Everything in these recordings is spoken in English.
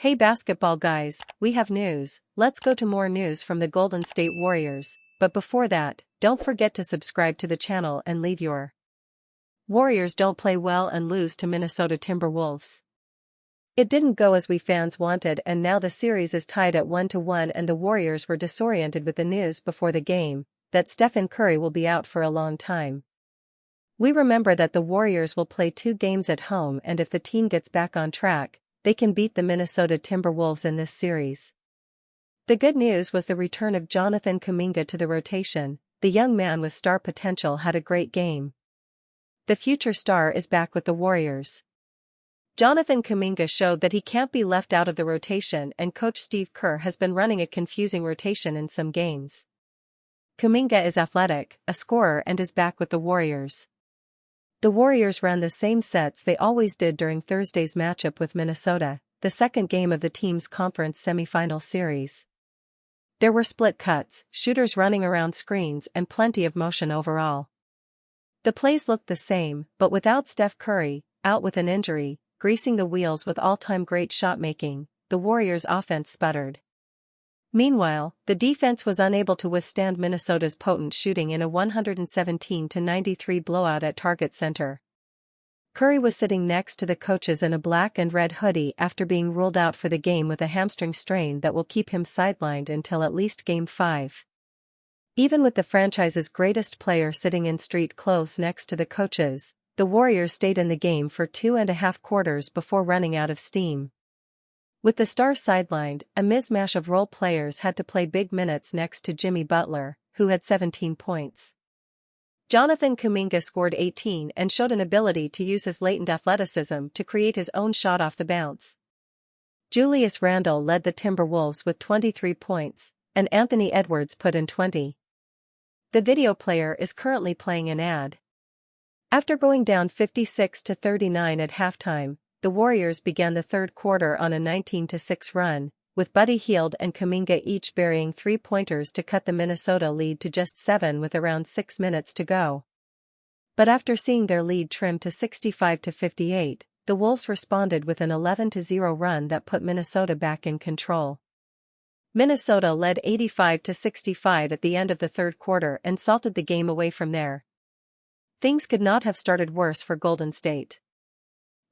Hey basketball guys, we have news. Let's go to more news from the Golden State Warriors, but before that, don't forget to subscribe to the channel and leave your Warriors don't play well and lose to Minnesota Timberwolves. It didn't go as we fans wanted, and now the series is tied at 1-1, and the Warriors were disoriented with the news before the game that Stephen Curry will be out for a long time. We remember that the Warriors will play 2 games at home, and if the team gets back on track, they can beat the Minnesota Timberwolves in this series. The good news was the return of Jonathan Kuminga to the rotation. The young man with star potential had a great game. The future star is back with the Warriors. Jonathan Kuminga showed that he can't be left out of the rotation, and coach Steve Kerr has been running a confusing rotation in some games. Kuminga is athletic, a scorer, and is back with the Warriors. The Warriors ran the same sets they always did during Thursday's matchup with Minnesota, the second game of the team's conference semifinal series. There were split cuts, shooters running around screens, and plenty of motion overall. The plays looked the same, but without Steph Curry, out with an injury, greasing the wheels with all-time great shot-making, the Warriors' offense sputtered. Meanwhile, the defense was unable to withstand Minnesota's potent shooting in a 117-93 blowout at Target Center. Curry was sitting next to the coaches in a black and red hoodie after being ruled out for the game with a hamstring strain that will keep him sidelined until at least Game 5. Even with the franchise's greatest player sitting in street clothes next to the coaches, the Warriors stayed in the game for 2.5 quarters before running out of steam. With the stars sidelined, a mishmash of role players had to play big minutes next to Jimmy Butler, who had 17 points. Jonathan Kuminga scored 18 and showed an ability to use his latent athleticism to create his own shot off the bounce. Julius Randle led the Timberwolves with 23 points, and Anthony Edwards put in 20. The video player is currently playing an ad. After going down 56-39 at halftime, the Warriors began the third quarter on a 19-6 run, with Buddy Hield and Kuminga each burying 3-pointers to cut the Minnesota lead to just 7 with around 6 minutes to go. But after seeing their lead trimmed to 65-58, the Wolves responded with an 11-0 run that put Minnesota back in control. Minnesota led 85-65 at the end of the third quarter and salted the game away from there. Things could not have started worse for Golden State.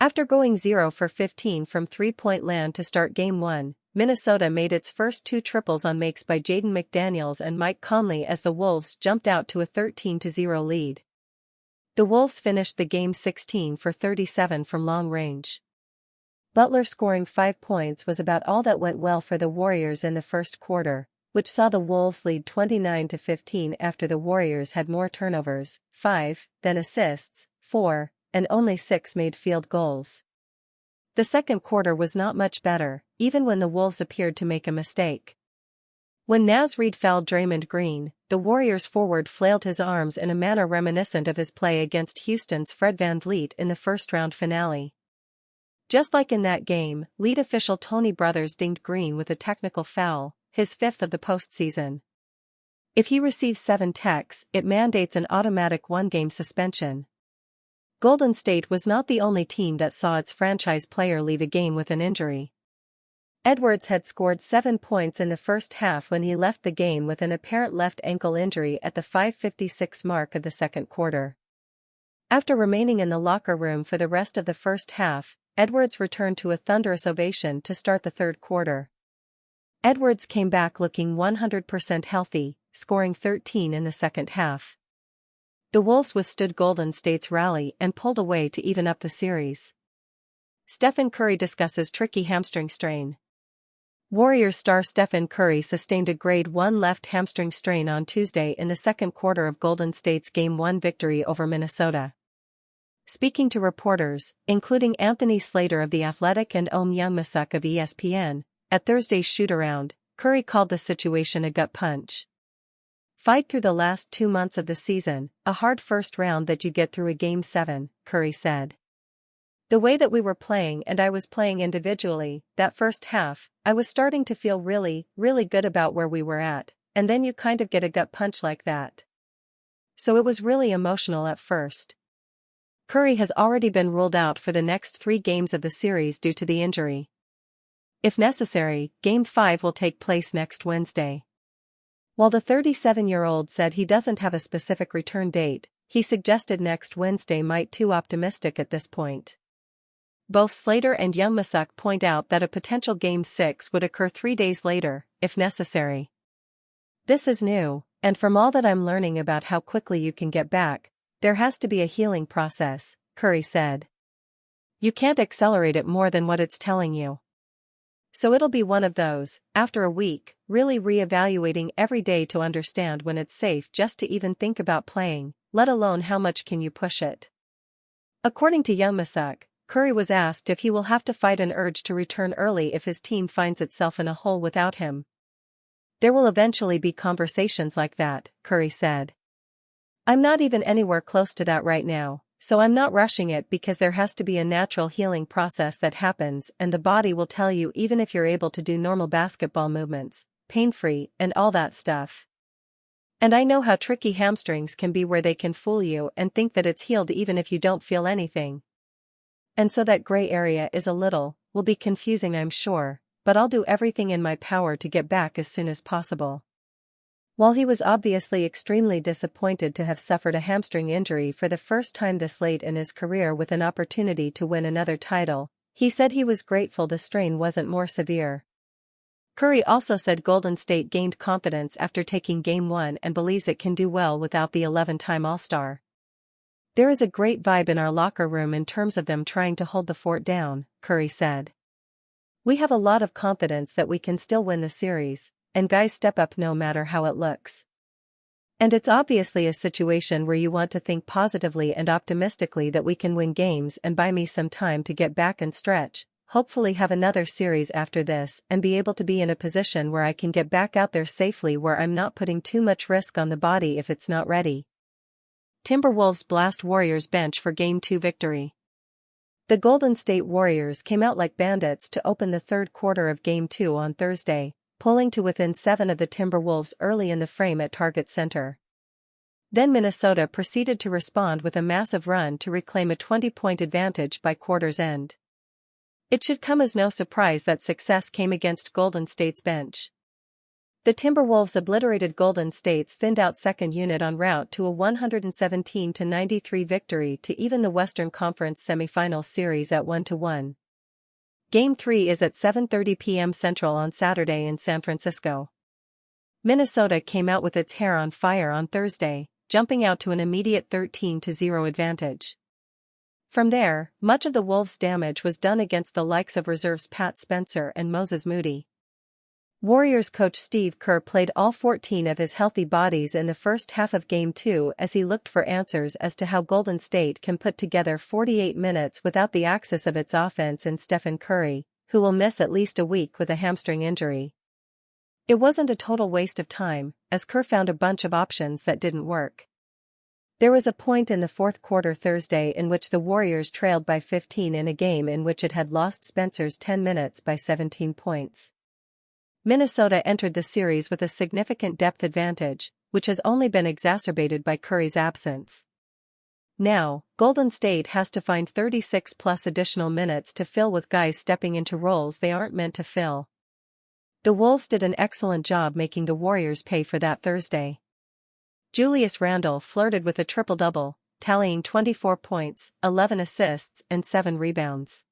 After going 0 for 15 from three-point land to start Game 1, Minnesota made its first 2 triples on makes by Jaden McDaniels and Mike Conley as the Wolves jumped out to a 13-0 lead. The Wolves finished the game 16 for 37 from long range. Butler scoring 5 points was about all that went well for the Warriors in the first quarter, which saw the Wolves lead 29-15 after the Warriors had more turnovers, 5, than assists, 4, and only 6 made field goals. The second quarter was not much better, even when the Wolves appeared to make a mistake. When Naz Reid fouled Draymond Green, the Warriors forward flailed his arms in a manner reminiscent of his play against Houston's Fred VanVleet in the first-round finale. Just like in that game, lead official Tony Brothers dinged Green with a technical foul, his 5th of the postseason. If he receives 7 techs, it mandates an automatic 1-game suspension. Golden State was not the only team that saw its franchise player leave a game with an injury. Edwards had scored 7 points in the first half when he left the game with an apparent left ankle injury at the 5:56 mark of the second quarter. After remaining in the locker room for the rest of the first half, Edwards returned to a thunderous ovation to start the third quarter. Edwards came back looking 100% healthy, scoring 13 in the second half. The Wolves withstood Golden State's rally and pulled away to even up the series. Stephen Curry discusses tricky hamstring strain. Warriors star Stephen Curry sustained a grade 1 left hamstring strain on Tuesday in the second quarter of Golden State's Game 1 victory over Minnesota. Speaking to reporters, including Anthony Slater of The Athletic and Om Youngmisuk of ESPN, at Thursday's shoot-around, Curry called the situation a gut punch. "Fight through the last 2 months of the season, a hard first round that you get through a Game 7, Curry said. "The way that we were playing and I was playing individually, that first half, I was starting to feel really, really good about where we were at, and then you kind of get a gut punch like that. So it was really emotional at first." Curry has already been ruled out for the next 3 games of the series due to the injury. If necessary, Game 5 will take place next Wednesday. While the 37-year-old said he doesn't have a specific return date, he suggested next Wednesday might too optimistic at this point. Both Slater and Youngmisuk point out that a potential Game 6 would occur 3 days later, if necessary. This is new, and from all that I'm learning about how quickly you can get back, there has to be a healing process, Curry said. You can't accelerate it more than what it's telling you. So it'll be one of those, after a week, really re-evaluating every day to understand when it's safe just to even think about playing, let alone how much can you push it. According to Youngmisuk, Curry was asked if he will have to fight an urge to return early if his team finds itself in a hole without him. There will eventually be conversations like that, Curry said. I'm not even anywhere close to that right now, so I'm not rushing it because there has to be a natural healing process that happens and the body will tell you even if you're able to do normal basketball movements, pain-free, and all that stuff. And I know how tricky hamstrings can be where they can fool you and think that it's healed even if you don't feel anything. And so that gray area will be confusing I'm sure, but I'll do everything in my power to get back as soon as possible. While he was obviously extremely disappointed to have suffered a hamstring injury for the first time this late in his career with an opportunity to win another title, he said he was grateful the strain wasn't more severe. Curry also said Golden State gained confidence after taking Game 1 and believes it can do well without the 11-time All-Star. There is a great vibe in our locker room in terms of them trying to hold the fort down, Curry said. We have a lot of confidence that we can still win the series, and guys step up no matter how it looks. And it's obviously a situation where you want to think positively and optimistically that we can win games and buy me some time to get back and stretch, hopefully have another series after this and be able to be in a position where I can get back out there safely where I'm not putting too much risk on the body if it's not ready. Timberwolves blast Warriors bench for Game 2 victory. The Golden State Warriors came out like bandits to open the third quarter of Game 2 on Thursday, pulling to within 7 of the Timberwolves early in the frame at Target Center. Then Minnesota proceeded to respond with a massive run to reclaim a 20-point advantage by quarter's end. It should come as no surprise that success came against Golden State's bench. The Timberwolves obliterated Golden State's thinned-out second unit en route to a 117-93 victory to even the Western Conference semifinals series at 1-1. Game 3 is at 7:30 p.m. Central on Saturday in San Francisco. Minnesota came out with its hair on fire on Thursday, jumping out to an immediate 13-0 advantage. From there, much of the Wolves' damage was done against the likes of reserves Pat Spencer and Moses Moody. Warriors coach Steve Kerr played all 14 of his healthy bodies in the first half of Game 2 as he looked for answers as to how Golden State can put together 48 minutes without the axis of its offense in Stephen Curry, who will miss at least a week with a hamstring injury. It wasn't a total waste of time, as Kerr found a bunch of options that didn't work. There was a point in the fourth quarter Thursday in which the Warriors trailed by 15 in a game in which it had lost Spencer's 10 minutes by 17 points. Minnesota entered the series with a significant depth advantage, which has only been exacerbated by Curry's absence. Now, Golden State has to find 36+ additional minutes to fill with guys stepping into roles they aren't meant to fill. The Wolves did an excellent job making the Warriors pay for that Thursday. Julius Randle flirted with a triple-double, tallying 24 points, 11 assists and 7 rebounds.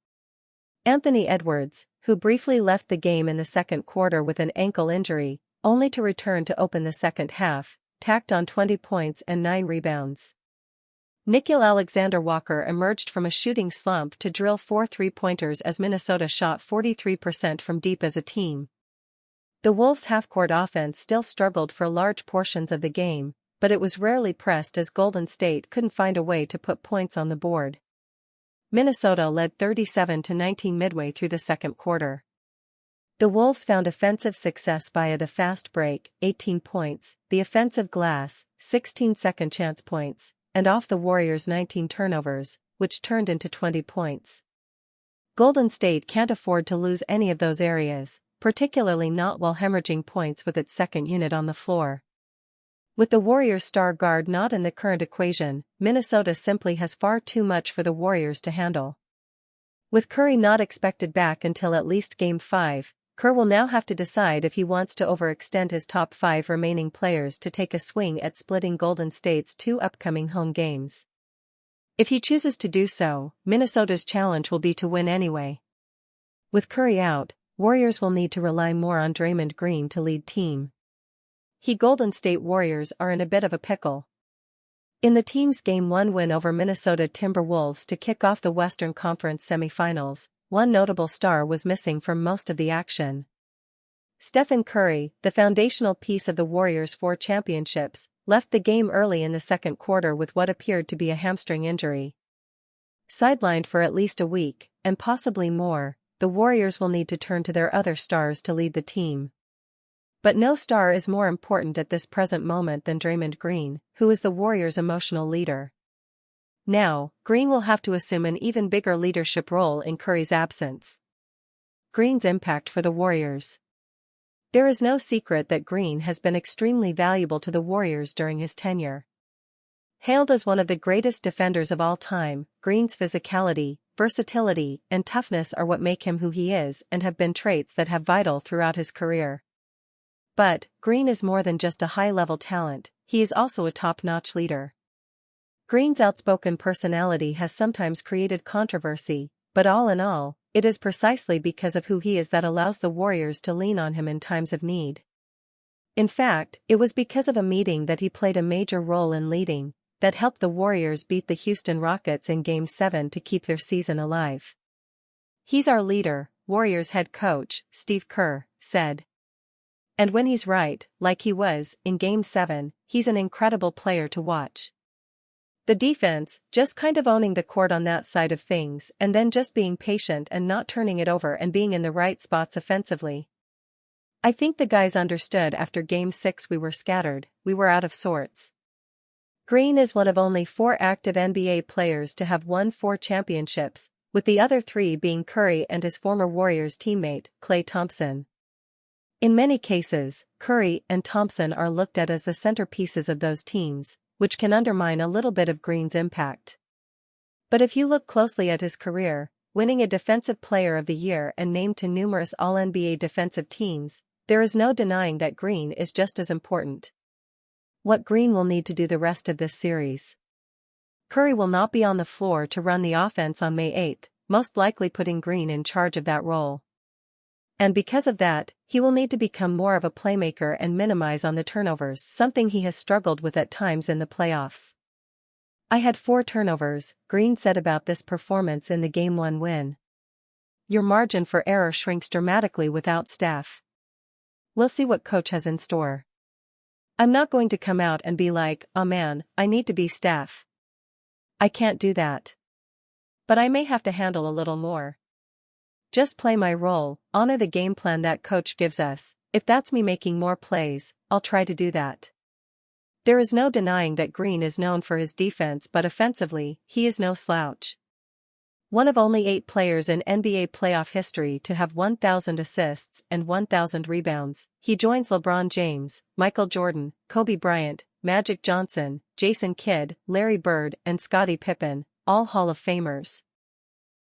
Anthony Edwards, who briefly left the game in the second quarter with an ankle injury, only to return to open the second half, tacked on 20 points and 9 rebounds. Nickeil Alexander-Walker emerged from a shooting slump to drill 4 three-pointers as Minnesota shot 43% from deep as a team. The Wolves' half-court offense still struggled for large portions of the game, but it was rarely pressed as Golden State couldn't find a way to put points on the board. Minnesota led 37-19 midway through the second quarter. The Wolves found offensive success via the fast break, 18 points, the offensive glass, 16 second chance points, and off the Warriors' 19 turnovers, which turned into 20 points. Golden State can't afford to lose any of those areas, particularly not while hemorrhaging points with its second unit on the floor. With the Warriors' star guard not in the current equation, Minnesota simply has far too much for the Warriors to handle. With Curry not expected back until at least Game 5, Kerr will now have to decide if he wants to overextend his top 5 remaining players to take a swing at splitting Golden State's 2 upcoming home games. If he chooses to do so, Minnesota's challenge will be to win anyway. With Curry out, Warriors will need to rely more on Draymond Green to lead team. Golden State Warriors are in a bit of a pickle. In the team's Game 1 win over Minnesota Timberwolves to kick off the Western Conference semifinals, one notable star was missing from most of the action. Stephen Curry, the foundational piece of the Warriors' 4 championships, left the game early in the second quarter with what appeared to be a hamstring injury. Sidelined for at least a week, and possibly more, the Warriors will need to turn to their other stars to lead the team. But no star is more important at this present moment than Draymond Green, who is the Warriors' emotional leader. Now, Green will have to assume an even bigger leadership role in Curry's absence. Green's impact for the Warriors. There is no secret that Green has been extremely valuable to the Warriors during his tenure. Hailed as one of the greatest defenders of all time, Green's physicality, versatility, and toughness are what make him who he is and have been traits that have vital throughout his career. But, Green is more than just a high-level talent, he is also a top-notch leader. Green's outspoken personality has sometimes created controversy, but all in all, it is precisely because of who he is that allows the Warriors to lean on him in times of need. In fact, it was because of a meeting that he played a major role in leading, that helped the Warriors beat the Houston Rockets in Game 7 to keep their season alive. "He's our leader," Warriors head coach, Steve Kerr, said. And when he's right, like he was, in Game 7, he's an incredible player to watch. The defense, just kind of owning the court on that side of things and then just being patient and not turning it over and being in the right spots offensively. "I think the guys understood after Game 6 we were scattered, we were out of sorts." Green is one of only 4 active NBA players to have won 4 championships, with the other 3 being Curry and his former Warriors teammate, Klay Thompson. In many cases, Curry and Thompson are looked at as the centerpieces of those teams, which can undermine a little bit of Green's impact. But if you look closely at his career, winning a Defensive Player of the Year and named to numerous All-NBA defensive teams, there is no denying that Green is just as important. What Green will need to do the rest of this series. Curry will not be on the floor to run the offense on May 8, most likely putting Green in charge of that role. And because of that, he will need to become more of a playmaker and minimize on the turnovers, something he has struggled with at times in the playoffs. "I had 4 turnovers," Green said about this performance in the Game 1 win. "Your margin for error shrinks dramatically without Steph. We'll see what coach has in store. I'm not going to come out and be like, oh man, I need to be Steph. I can't do that. But I may have to handle a little more. Just play my role, honor the game plan that coach gives us. If that's me making more plays, I'll try to do that." There is no denying that Green is known for his defense, but offensively, he is no slouch. One of only 8 players in NBA playoff history to have 1,000 assists and 1,000 rebounds, he joins LeBron James, Michael Jordan, Kobe Bryant, Magic Johnson, Jason Kidd, Larry Bird, and Scottie Pippen, all Hall of Famers.